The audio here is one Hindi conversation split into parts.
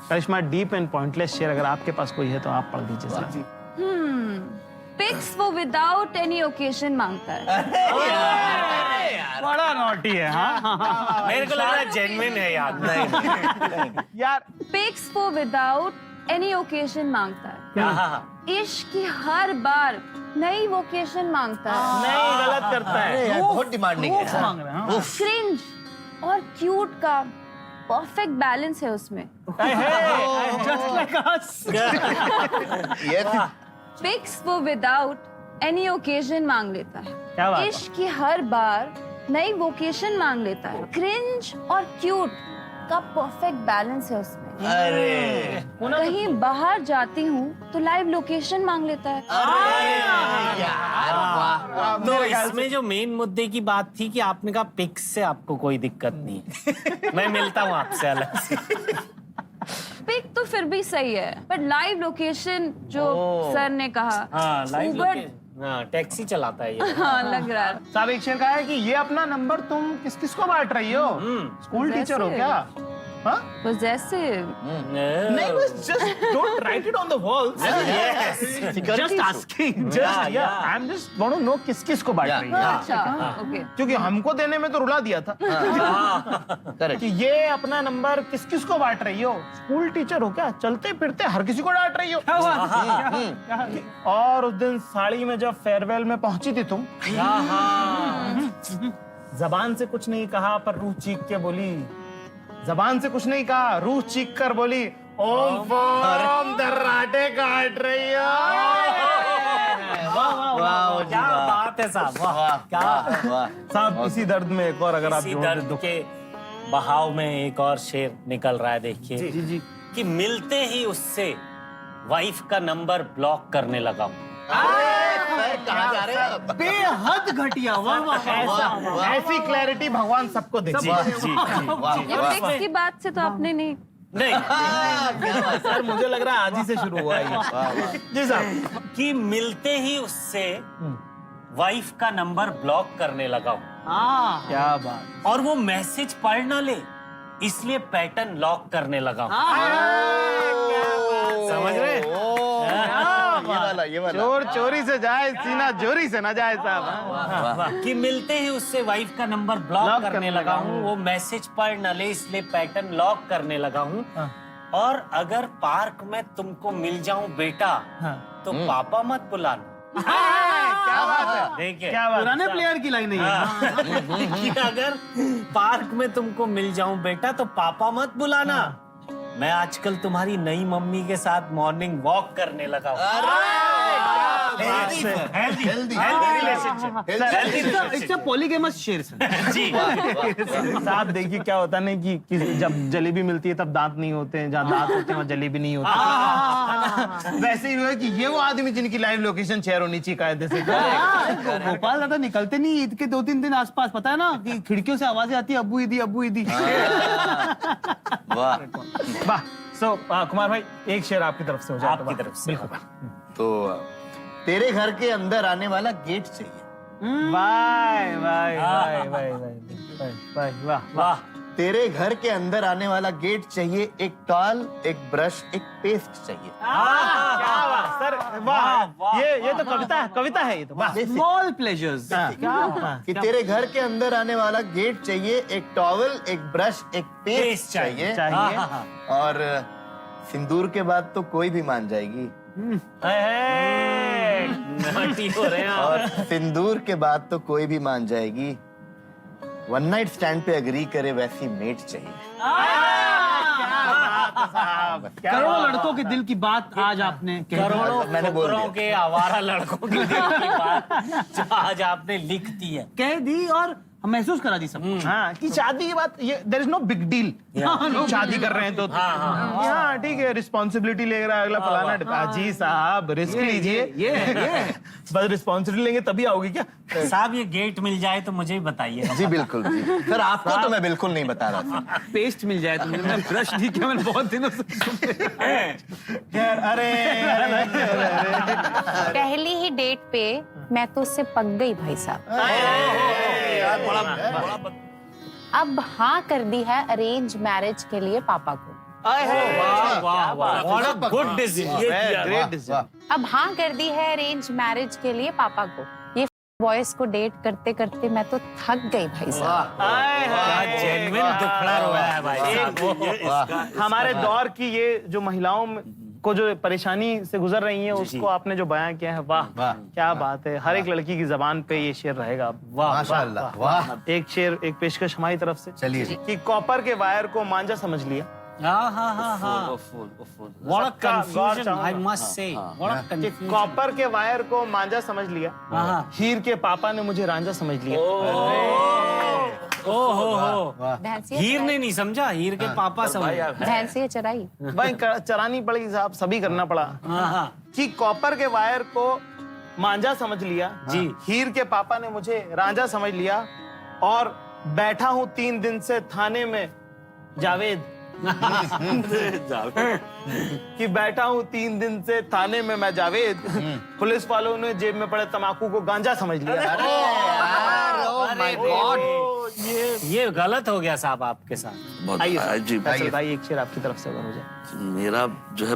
करिश्मा, डीप एंड पॉइंटलेस शेर अगर आपके पास कोई है तो आप पढ़ दीजिए सर। पिक्स वो विदाउट एनी ओकेजन मांगता है। बड़ा नॉटी है। हाँ मेरे को लग रहा है जेन्युइन है यार। नहीं यार, पिक्स वो विदाउट एनी ओकेजन मांगता है। इश्क की हर बार नई वोकेशन मांगता है। नहीं, गलत करता है। यार बहुत डिमांडिंग है। मांग रहे हैं। क्रिंज और क्यूट का परफेक्ट बैलेंस है उसमें। Just like us. ये पिक्स वो विदाउट एनी ओकेजन मांग लेता क्या बात है। है? इश्क की हर बार नई वोकेशन मांग लेता है। क्रिंज और क्यूट का परफेक्ट बैलेंस है उसमें। अरे कहीं बाहर जाती हूँ तो लाइव लोकेशन मांग लेता है। यार वाह। तो इसमें जो मेन मुद्दे की बात थी कि आपने कहा पिक्स से आपको कोई दिक्कत नहीं है। मैं मिलता हूँ आपसे अलग से। पिक तो फिर भी सही है, पर लाइव लोकेशन जो सर ने कहा। हाँ लाइव Uber- हाँ टैक्सी चलाता है ये। हाँ लग रहा है। साहब एक शेर कहा है कि ये अपना नंबर तुम किस किस को बांट रही हो? स्कूल टीचर हो क्या? हाँ? Possessive। नहीं, बस just don't write it on the walls. Just asking. Just I'm just want to know किस किस को बांट रही है? अच्छा ओके। क्योंकि हमको देने में तो रुला दिया था करेक्ट। कि ये अपना नंबर किस किस को बांट रही हो? स्कूल टीचर हो क्या? चलते फिरते हर किसी को डांट रही हो? और उस दिन साड़ी में जब फेयरवेल में पहुंची थी तुम, जबान से कुछ नहीं कहा पर रूह चीख के बोली। जबान से कुछ नहीं कहा, रूह चीख कर बोली, ओम फॉर्म दर्राटे काट रही हो। वाह क्या बात है साहब, वाह क्या वाह। साहब इसी दर्द में एक और अगर आप इसी जोड़ दें दर्द तो। के बहाव में एक और शेर निकल रहा है। देखिए जी जी। कि मिलते ही उससे वाइफ का नंबर ब्लॉक करने लगा हूँ। कहाँ जा रहे हैं? बेहद घटिया। वाह वाह। ऐसी क्लैरिटी भगवान सबको दे। जी जी ये पिक्स की बात से तो आपने नहीं। नहीं सर मुझे लग रहा है आज ही से शुरू हुआ है। जी साहब। कि मिलते ही उससे वाइफ का नंबर ब्लॉक करने लगा हूँ क्या बात। और वो मैसेज पढ़ ना ले इसलिए पैटर्न लॉक करने लगा हूँ। समझ रहे हैं? ये वाला चोर चोरी से जाए, सीना चोरी से ना जाए साहब। कि मिलते ही उससे वाइफ का नंबर ब्लॉक करने लगा हूँ, वो मैसेज पढ़ न ले इसलिए पैटर्न लॉक करने लगा हूँ। और अगर पार्क में तुमको मिल जाऊं बेटा तो पापा मत बुलाना। क्या बात है। देखिए क्या बात। पुराने प्लेयर की लाइन है। कि अगर पार्क में तुमको मिल जाऊं बेटा तो पापा मत बुलाना। मैं आजकल तुम्हारी नई मम्मी के साथ मॉर्निंग वॉक करने लगा हूँ। इट्स पॉलीगेमस शेर जी साहब देखिए क्या होता है ना कि जब जलेबी मिलती है तब दांत नहीं होते हैं, जहाँ दांत होते हैं वहाँ जलेबी नहीं होती। वैसे ही हुआ कि ये वो आदमी जिनकी लाइव लोकेशन शेयर होनी चाहिए कायदे से। गोपाल दादा निकलते नहीं ईद के 2-3 दिन आसपास, पता है ना कि खिड़कियों से आवाजें आती है, अब्बू ईदी अब्बू ईदी। वाह। वाह। सो कुमार भाई एक शेर आपकी तरफ से हो जाए। आपकी तरफ से। बिल्कुल। तो तेरे घर के अंदर आने वाला गेट चाहिए। वाह वाह वाह वाह वाह वाह। तेरे घर के अंदर आने वाला गेट चाहिए, एक टॉल, एक ब्रश, एक पेस्ट चाहिए। क्या बात सर, वाह। ये तो कविता है ये तो। वाह। Small pleasures. कि तेरे घर के अंदर आने वाला गेट चाहिए, एक टॉवल, एक ब्रश, एक पेस्ट चाहिए। और सिंदूर के बाद तो कोई भी मान जाएगी। नटी हो रहे हैं आप। और सिंदूर के बाद तो कोई भी मान जाएगी। वन नाइट स्टैंड पे अग्री करे वैसी मेट चाहिए। करोड़ों लड़कों के दिल की बात आज आपने कह दी। करोड़ों मैंने बोल फुकरों दिया। के आवारा लड़कों की दिल की बात जो आज आपने लिख दी है। कह दी और महसूस करा दी सबको। हाँ कि शादी की बात, ये there is no big deal. शादी कर रहे हैं तो हाँ ठीक है, रिस्पॉन्सिबिलिटी ले रहा है अगला फलाना। जी साहब रिस्क लीजिए। ये बस रिस्पॉन्सिबिलिटी लेंगे तभी आओगे क्या? साहब ये गेट मिल जाए तो मुझे ही बताइए। जी बिल्कुल जी। सर आपको तो मैं बिल्कुल नहीं बता रहा था। पेस्ट मिल जाए तो मैंने ब्रश दी क्या, मैंने बहुत दिनों से। अरे पहली ही डेट पे मैं तो उससे पक गई भाई साहब। अब हाँ कर दी है अरेंज मैरिज के लिए पापा को। वाह वाह वाह, what a good decision. Great decision. अब हाँ कर दी है अरेंज मैरिज के लिए पापा को। ये बॉयज को डेट करते करते मैं तो थक गई भाई साहब। क्या जेन्युइन दुखड़ा रोया है भाई। हमारे दौर की ये जो महिलाओं को जो परेशानी से गुजर रही हैं उसको आपने जो बयां किया है, वाह क्या बात है। हर एक लड़की की जबान पे ये शेर रहेगा। वाह माशाल्लाह, वाह। एक शेर, एक पेशकश हमारी तरफ से। चलिए जी। कि कॉपर के वायर को मांझा समझ लिया। What a सबका गौर confusion, चाहूंगा। I must say. What a कि confusion. कॉपर के वायर को मांझा समझ लिया, हीर के पापा ने मुझे रांझा समझ लिया। ओहो, भैंसिया हीर ने चराई। नहीं समझा, हीर के पापा समझ। भैंसिया चराई। भाई चरानी पड़ेगी साहब, सभी करना पड़ा। हाँ कि कॉपर के वायर को मांझा समझ लिया जी। हीर के पापा ने मुझे रांझा समझ लिया, और बैठा हूँ 3 दिन से थाने में जावेद। कि बैठा हूँ 3 दिन से थाने में मैं जावेद, पुलिस वालों ने जेब में पड़े तमाकू को गांजा समझ लिया। ये गलत हो गया साहब आपके साथ। बहुत आइए साहब, जी फैसल भाई एक शेर आपकी तरफ से अगर हो जाए। मेरा जो है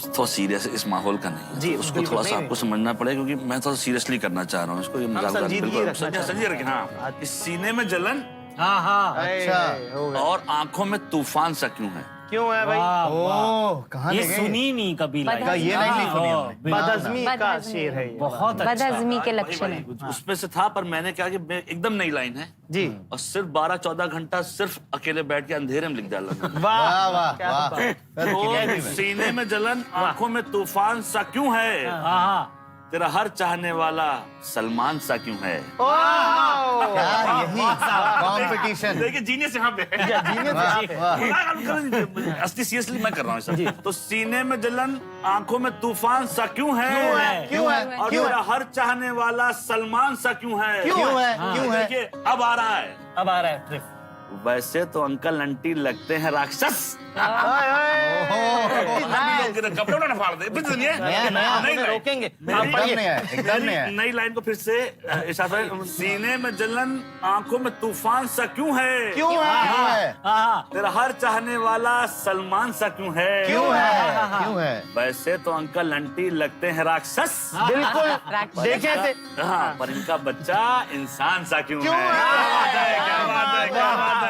थोड़ा सीरियस इस माहौल का नहीं है, जी, तो उसको बिल्कुल, थोड़ा सा नहीं, आपको समझना पड़ेगा, क्योंकि मैं थोड़ा सीरियसली करना चाह रहा हूँ इसको। ये मजाक संजीदगी बिल्कुल रखना चाहते हैं। संजीदगी रखें। हाँ, इस सीने में जलन हाँ अच्छा। हो गया। और आंखों में तूफान सा क्यों है? क्यों है भाई? ओह, कहाँ ये ले गए? सुनी नहीं कभी लाइन। बदहज़मी। ये लाइन नहीं सुनी हमने। बदहज़मी का बदहज़मी। शेर है ये। बहुत अच्छा। बदहज़मी के भाई, लक्षण है। उसमें से था, पर मैंने कहा कि एकदम नई लाइन है जी। और सिर्फ 12-14 घंटा सिर्फ अकेले बैठ के अंधेरे में लिख डाला मैंने। वाह वाह क्या वाह। बात। तो सीने में जलन, आंखों में तूफान सा क्यों है? हाँ तेरा हर चाहने वाला सलमान सा क्यों है? क्या यही कंपटीशन। देखिए जीनियस यहाँ पे है। असली सीरियसली मैं कर रहा हूँ सर। तो सीने में जलन, आंखों में तूफान सा क्यों है? क्यों है? और तेरा हर चाहने वाला सलमान सा क्यों है? क्यों है? क्यों है? देखिए अब आ रहा है। अब आ रहा है ट्रिप। वैसे तो अंकल आंटी लगते हैं राक्षस। कपड़े उन्होंने फाड़ दे। फिर सुनिए, नई लाइन। रोकेंगे। एकदम नया है, एकदम नया है। नई लाइन को फिर से इरशाद भाई, सीने में जलन, आंखों में तूफान सा क्यों है? क्यों है? तेरा हर चाहने वाला सलमान सा क्यों है? क्यों है? क्यों है? वैसे तो अंकल आंटी लगते हैं राक्षस। बिल्कुल देखे थे। हाँ, पर इनका बच्चा इंसान सा क्यों है? क्या बात है, क्या बात है।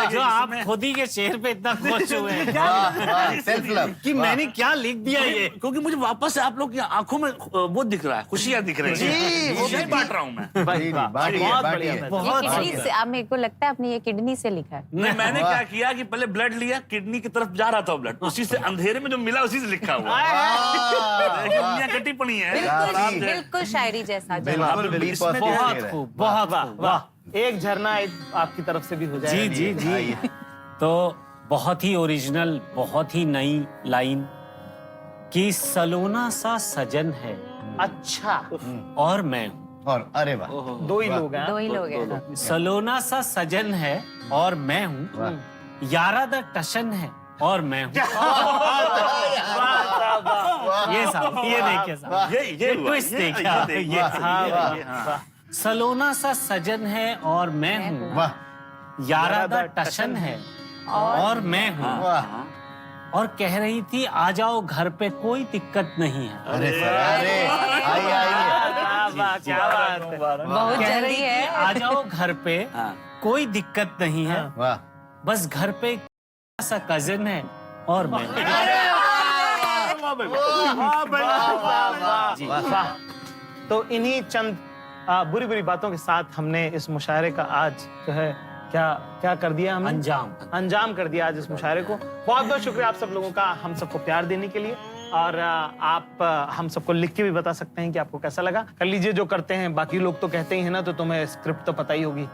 जो आप खुद ही के शेर पे इतना खुश हुए हैं सेल्फ लव कि मैंने क्या लिख दिया ये, क्योंकि मुझे वापस से आप लोग की आंखों में वो दिख रहा है, खुशियां दिख रही हैं। वो नहीं बांट रहा हूँ मैं। बहुत बढ़िया। ये किडनी से, अब मेरे को लगता है आपने ये किडनी से लिखा है। नहीं, मैंने क्या किया कि पहले ब्लड लिया, किडनी की तरफ जा रहा था ब्लड, उसी से अंधेरे में जो मिला उसी से लिखा हुआ। दुनिया कटी पड़ी है। बिल्कुल बिल्कुल शायरी जैसा जवाब। बिल्कुल बी बहुत पॉजिटिव खूब, बहुत वाह खूब। वाह। एक झरना आपकी तरफ से भी हो जाए। जी जी जी। तो बहुत ही ओरिजिनल, बहुत ही नई लाइन कि सलोना सा सजन है अच्छा, और मैं हूँ। और अरे वाह, दो ही लोग हैं। दो ही लोग हैं। सलोना सा सजन है और मैं हूँ, यारा द टशन है और मैं हूँ। ये साहब, ये देखिए साहब, ये ट्विस्ट देखिए, ये सलोना सा सजन है और मैं हूँ, वाह यारा द टशन है और मैं हूँ, वाह। और कह रही थी आ जाओ घर पे कोई दिक्कत नहीं है। अरे सर, अरे आइए आइए। क्या बात है। बहुत कह जल्दी रही थी है। आ जाओ घर पे कोई दिक्कत नहीं है, वाह बस घर पे एक सा कजिन है और मैं हूँ। जी, वाह। तो इन्हीं चंद बुरी बुरी बातों के साथ हमने इस मुशायरे का आज जो है क्या क्या कर दिया हमने? अंजाम कर दिया आज इस मुशायरे को। बहुत बहुत शुक्रिया आप सब लोगों का हम सबको प्यार देने के लिए। और आप हम सबको लिख के भी बता सकते हैं कि आपको कैसा लगा। कर लीजिए जो करते हैं, बाकी लोग तो कहते ही है ना, तो तुम्हें स्क्रिप्ट तो पता ही होगी।